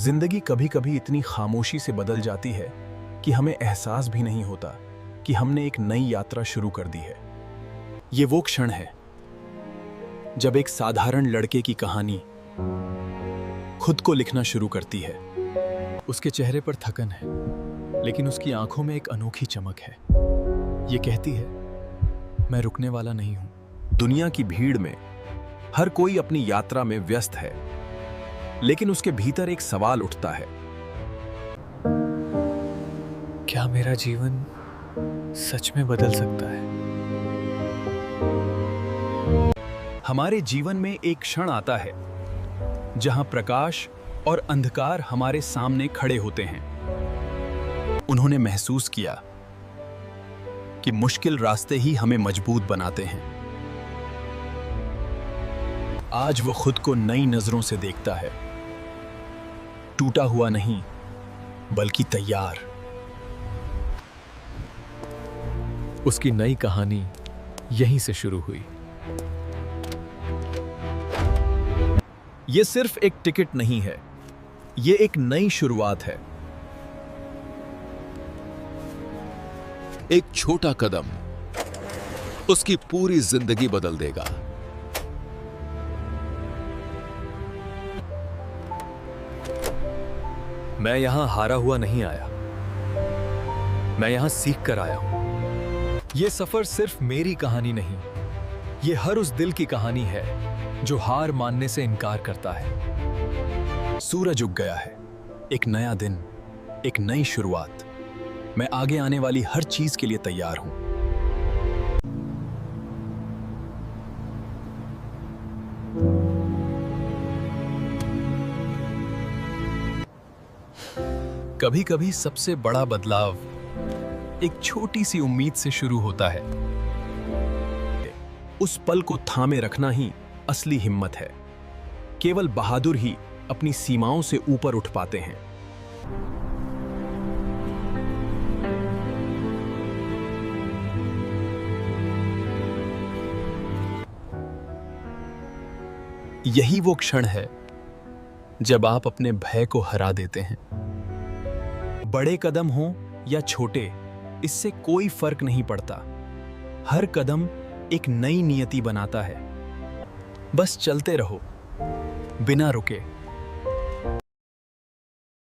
जिंदगी कभी कभी इतनी खामोशी से बदल जाती है कि हमें एहसास भी नहीं होता कि हमने एक नई यात्रा शुरू कर दी है। ये वो क्षण है जब एक साधारण लड़के की कहानी खुद को लिखना शुरू करती है। उसके चेहरे पर थकन है, लेकिन उसकी आंखों में एक अनोखी चमक है। ये कहती है, मैं रुकने वाला नहीं हूं। दुनिया की भीड़ में हर कोई अपनी यात्रा में व्यस्त है, लेकिन उसके भीतर एक सवाल उठता है, क्या मेरा जीवन सच में बदल सकता है? हमारे जीवन में एक क्षण आता है जहां प्रकाश और अंधकार हमारे सामने खड़े होते हैं। उन्होंने महसूस किया कि मुश्किल रास्ते ही हमें मजबूत बनाते हैं। आज वो खुद को नई नजरों से देखता है, टूटा हुआ नहीं बल्कि तैयार। उसकी नई कहानी यहीं से शुरू हुई। ये सिर्फ एक टिकट नहीं है, ये एक नई शुरुआत है। एक छोटा कदम उसकी पूरी जिंदगी बदल देगा। मैं यहां हारा हुआ नहीं आया, मैं यहां सीख कर आया हूं। यह सफर सिर्फ मेरी कहानी नहीं, यह हर उस दिल की कहानी है जो हार मानने से इनकार करता है। सूरज उग गया है, एक नया दिन, एक नई शुरुआत। मैं आगे आने वाली हर चीज के लिए तैयार हूं। कभी कभी सबसे बड़ा बदलाव एक छोटी सी उम्मीद से शुरू होता है। उस पल को थामे रखना ही असली हिम्मत है। केवल बहादुर ही अपनी सीमाओं से ऊपर उठ पाते हैं। यही वो क्षण है जब आप अपने भय को हरा देते हैं। बड़े कदम हो या छोटे, इससे कोई फर्क नहीं पड़ता। हर कदम एक नई नियति बनाता है। बस चलते रहो बिना रुके।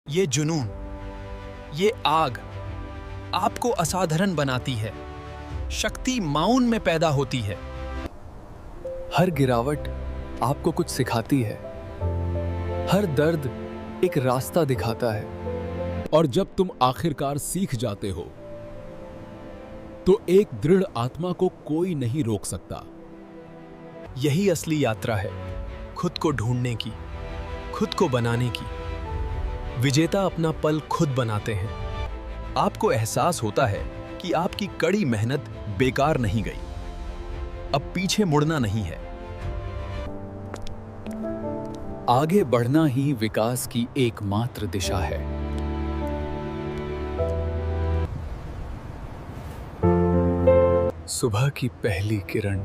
ये जुनून, ये आग आपको असाधारण बनाती है। शक्ति माउन में पैदा होती है। हर गिरावट आपको कुछ सिखाती है। हर दर्द एक रास्ता दिखाता है। और जब तुम आखिरकार सीख जाते हो तो एक दृढ़ आत्मा को कोई नहीं रोक सकता। यही असली यात्रा है, खुद को ढूंढने की, खुद को बनाने की। विजेता अपना पल खुद बनाते हैं। आपको एहसास होता है कि आपकी कड़ी मेहनत बेकार नहीं गई। अब पीछे मुड़ना नहीं है। आगे बढ़ना ही विकास की एकमात्र दिशा है। सुबह की पहली किरण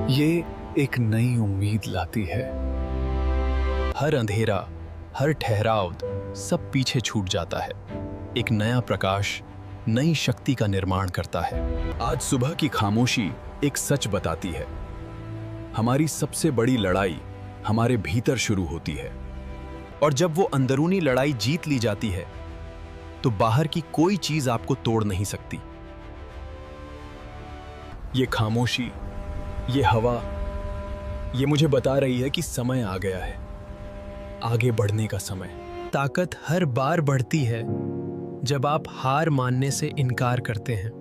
ये एक नई उम्मीद लाती है। हर अंधेरा, हर ठहराव सब पीछे छूट जाता है। एक नया प्रकाश नई शक्ति का निर्माण करता है। आज सुबह की खामोशी एक सच बताती है। हमारी सबसे बड़ी लड़ाई हमारे भीतर शुरू होती है, और जब वो अंदरूनी लड़ाई जीत ली जाती है तो बाहर की कोई चीज आपको तोड़ नहीं सकती। ये खामोशी, ये हवा, ये मुझे बता रही है कि समय आ गया है, आगे बढ़ने का समय। ताकत हर बार बढ़ती है जब आप हार मानने से इनकार करते हैं।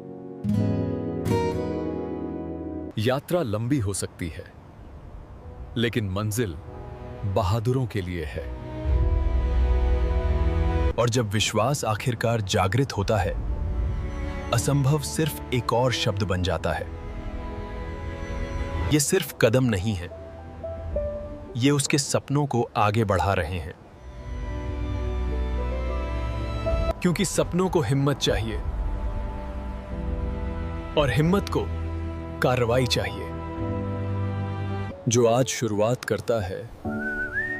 यात्रा लंबी हो सकती है, लेकिन मंजिल बहादुरों के लिए है। और जब विश्वास आखिरकार जागृत होता है, असंभव सिर्फ एक और शब्द बन जाता है। ये सिर्फ कदम नहीं है, ये उसके सपनों को आगे बढ़ा रहे हैं। क्योंकि सपनों को हिम्मत चाहिए, और हिम्मत को कार्रवाई चाहिए। जो आज शुरुआत करता है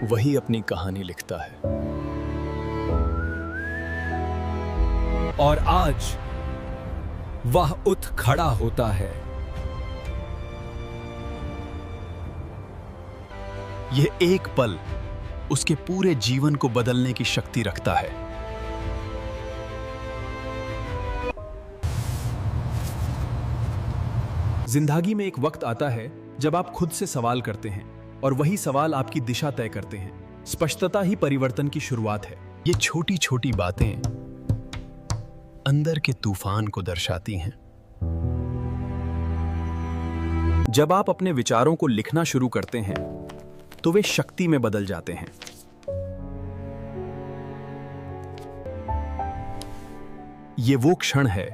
वही अपनी कहानी लिखता है। और आज वह उठ खड़ा होता है। यह एक पल उसके पूरे जीवन को बदलने की शक्ति रखता है। जिंदगी में एक वक्त आता है जब आप खुद से सवाल करते हैं और वही सवाल आपकी दिशा तय करते हैं। स्पष्टता ही परिवर्तन की शुरुआत है। ये छोटी छोटी बातें अंदर के तूफान को दर्शाती हैं। जब आप अपने विचारों को लिखना शुरू करते हैं तो वे शक्ति में बदल जाते हैं। ये वो क्षण है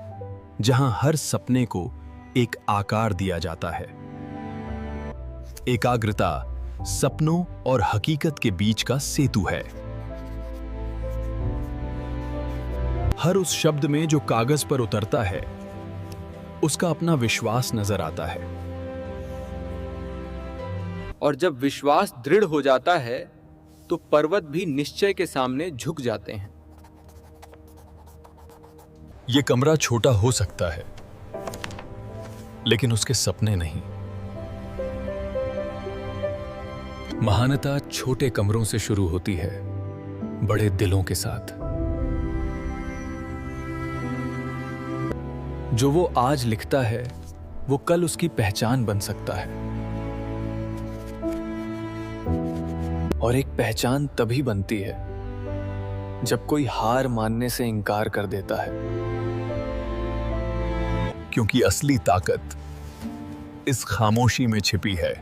जहां हर सपने को एक आकार दिया जाता है। एकाग्रता सपनों और हकीकत के बीच का सेतु है। हर उस शब्द में जो कागज पर उतरता है उसका अपना विश्वास नजर आता है। और जब विश्वास दृढ़ हो जाता है तो पर्वत भी निश्चय के सामने झुक जाते हैं। यह कमरा छोटा हो सकता है लेकिन उसके सपने नहीं। महानता छोटे कमरों से शुरू होती है, बड़े दिलों के साथ। जो वो आज लिखता है वो कल उसकी पहचान बन सकता है। और एक पहचान तभी बनती है जब कोई हार मानने से इनकार कर देता है, क्योंकि असली ताकत इस खामोशी में छिपी है।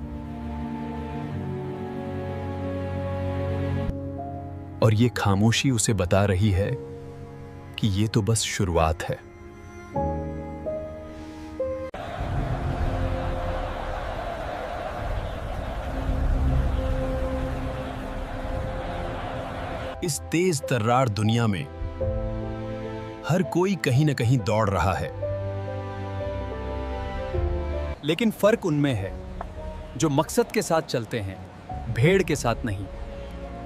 और ये खामोशी उसे बता रही है कि ये तो बस शुरुआत है। इस तेज तर्रार दुनिया में हर कोई कहीं ना कहीं दौड़ रहा है, लेकिन फर्क उनमें है जो मकसद के साथ चलते हैं, भीड़ के साथ नहीं,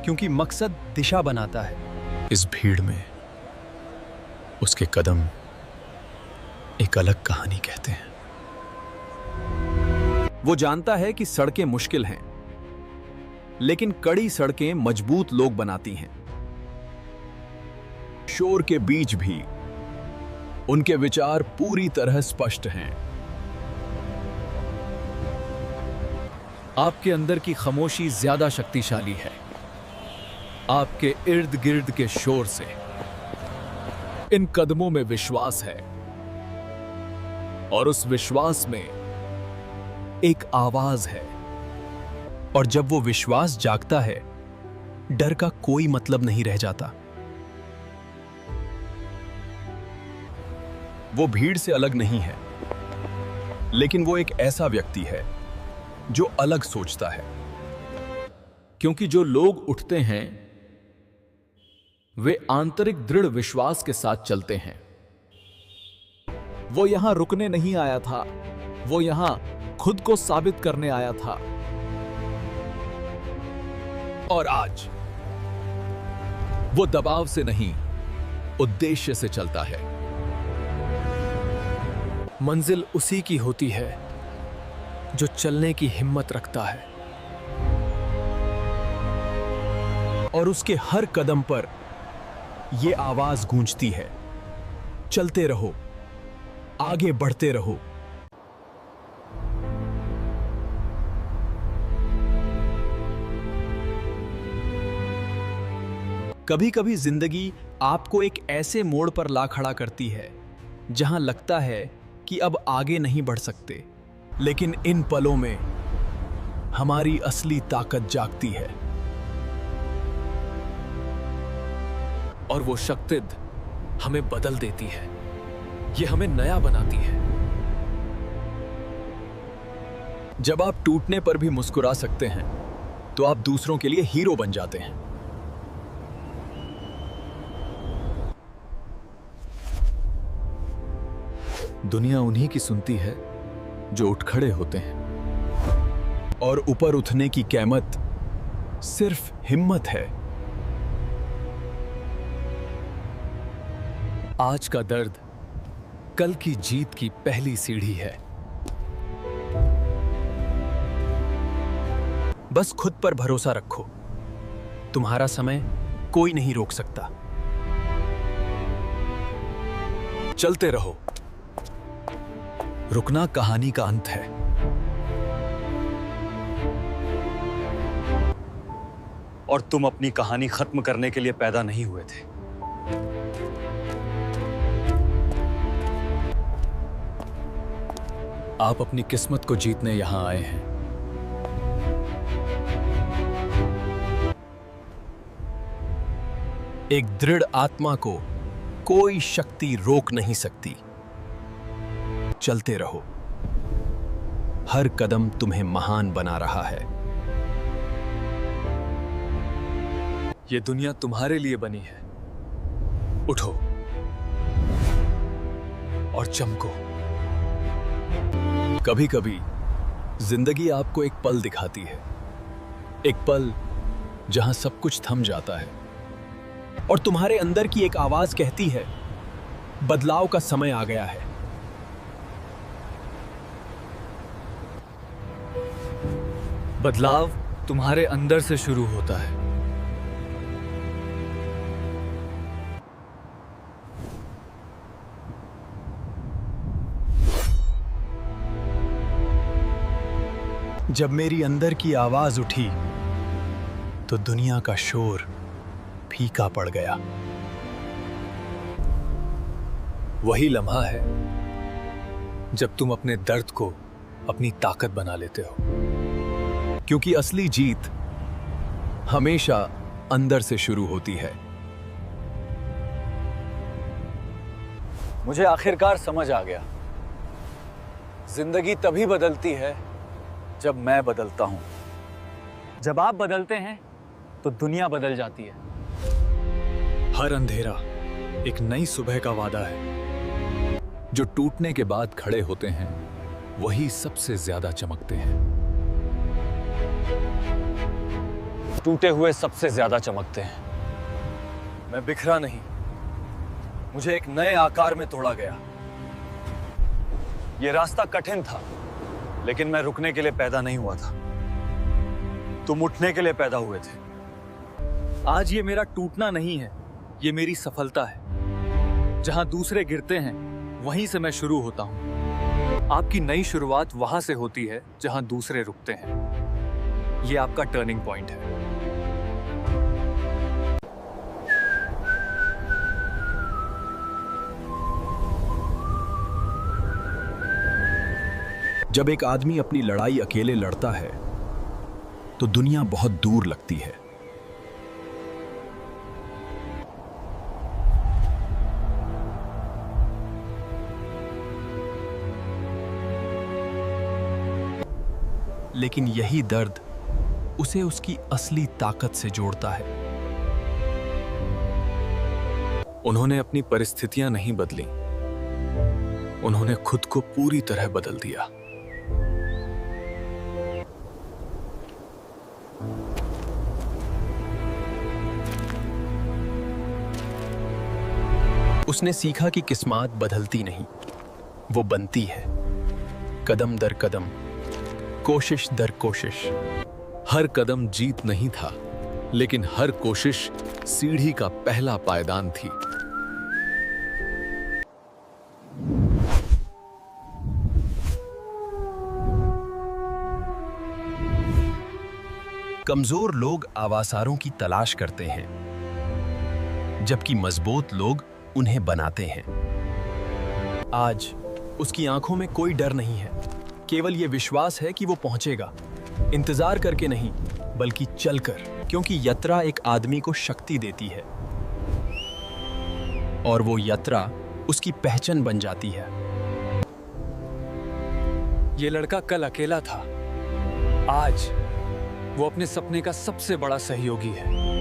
क्योंकि मकसद दिशा बनाता है। इस भीड़ में उसके कदम एक अलग कहानी कहते हैं। वो जानता है कि सड़कें मुश्किल हैं, लेकिन कड़ी सड़कें मजबूत लोग बनाती हैं। शोर के बीच भी उनके विचार पूरी तरह स्पष्ट हैं। आपके अंदर की खामोशी ज्यादा शक्तिशाली है आपके इर्द गिर्द के शोर से। इन कदमों में विश्वास है और उस विश्वास में एक आवाज है। और जब वो विश्वास जागता है, डर का कोई मतलब नहीं रह जाता। वो भीड़ से अलग नहीं है, लेकिन वो एक ऐसा व्यक्ति है जो अलग सोचता है। क्योंकि जो लोग उठते हैं वे आंतरिक दृढ़ विश्वास के साथ चलते हैं। वो यहां रुकने नहीं आया था, वो यहां खुद को साबित करने आया था। और आज वो दबाव से नहीं, उद्देश्य से चलता है। मंजिल उसी की होती है जो चलने की हिम्मत रखता है। और उसके हर कदम पर यह आवाज गूंजती है, चलते रहो, आगे बढ़ते रहो। कभी कभी जिंदगी आपको एक ऐसे मोड़ पर ला खड़ा करती है जहां लगता है कि अब आगे नहीं बढ़ सकते, लेकिन इन पलों में हमारी असली ताकत जागती है। और वो शक्ति हमें बदल देती है, ये हमें नया बनाती है। जब आप टूटने पर भी मुस्कुरा सकते हैं तो आप दूसरों के लिए हीरो बन जाते हैं। दुनिया उन्हीं की सुनती है जो उठ खड़े होते हैं। और ऊपर उठने की कीमत सिर्फ हिम्मत है। आज का दर्द कल की जीत की पहली सीढ़ी है। बस खुद पर भरोसा रखो, तुम्हारा समय कोई नहीं रोक सकता। चलते रहो, रुकना कहानी का अंत है। और तुम अपनी कहानी खत्म करने के लिए पैदा नहीं हुए थे। आप अपनी किस्मत को जीतने यहां आए हैं। एक दृढ़ आत्मा को कोई शक्ति रोक नहीं सकती। चलते रहो, हर कदम तुम्हें महान बना रहा है। ये दुनिया तुम्हारे लिए बनी है। उठो और चमको। कभी कभी जिंदगी आपको एक पल दिखाती है, एक पल जहां सब कुछ थम जाता है और तुम्हारे अंदर की एक आवाज कहती है, बदलाव का समय आ गया है। बदलाव तुम्हारे अंदर से शुरू होता है। जब मेरी अंदर की आवाज उठी तो दुनिया का शोर फीका पड़ गया। वही लम्हा है जब तुम अपने दर्द को अपनी ताकत बना लेते हो। क्योंकि असली जीत हमेशा अंदर से शुरू होती है। मुझे आखिरकार समझ आ गया, जिंदगी तभी बदलती है जब मैं बदलता हूं। जब आप बदलते हैं तो दुनिया बदल जाती है। हर अंधेरा एक नई सुबह का वादा है। जो टूटने के बाद खड़े होते हैं वही सबसे ज्यादा चमकते हैं। टूटे हुए सबसे ज्यादा चमकते हैं। मैं बिखरा नहीं, मुझे एक नए आकार में तोड़ा गया। यह रास्ता कठिन था, लेकिन मैं रुकने के लिए पैदा नहीं हुआ था। तुम उठने के लिए पैदा हुए थे। आज ये मेरा टूटना नहीं है, ये मेरी सफलता है। जहां दूसरे गिरते हैं वहीं से मैं शुरू होता हूं। आपकी नई शुरुआत वहां से होती है जहां दूसरे रुकते हैं। ये आपका टर्निंग पॉइंट है। जब एक आदमी अपनी लड़ाई अकेले लड़ता है तो दुनिया बहुत दूर लगती है। लेकिन यही दर्द उसे उसकी असली ताकत से जोड़ता है। उन्होंने अपनी परिस्थितियां नहीं बदली, उन्होंने खुद को पूरी तरह बदल दिया। उसने सीखा कि किस्मत बदलती नहीं, वो बनती है, कदम दर कदम, कोशिश दर कोशिश। हर कदम जीत नहीं था, लेकिन हर कोशिश सीढ़ी का पहला पायदान थी। कमजोर लोग आवासारों की तलाश करते हैं, जबकि मजबूत लोग उन्हें बनाते हैं। आज उसकी आंखों में कोई डर नहीं है, केवल यह विश्वास है कि वो पहुंचेगा, इंतजार करके नहीं बल्कि चलकर। क्योंकि यात्रा एक आदमी को शक्ति देती है और वो यात्रा उसकी पहचान बन जाती है। ये लड़का कल अकेला था, आज वो अपने सपने का सबसे बड़ा सहयोगी है।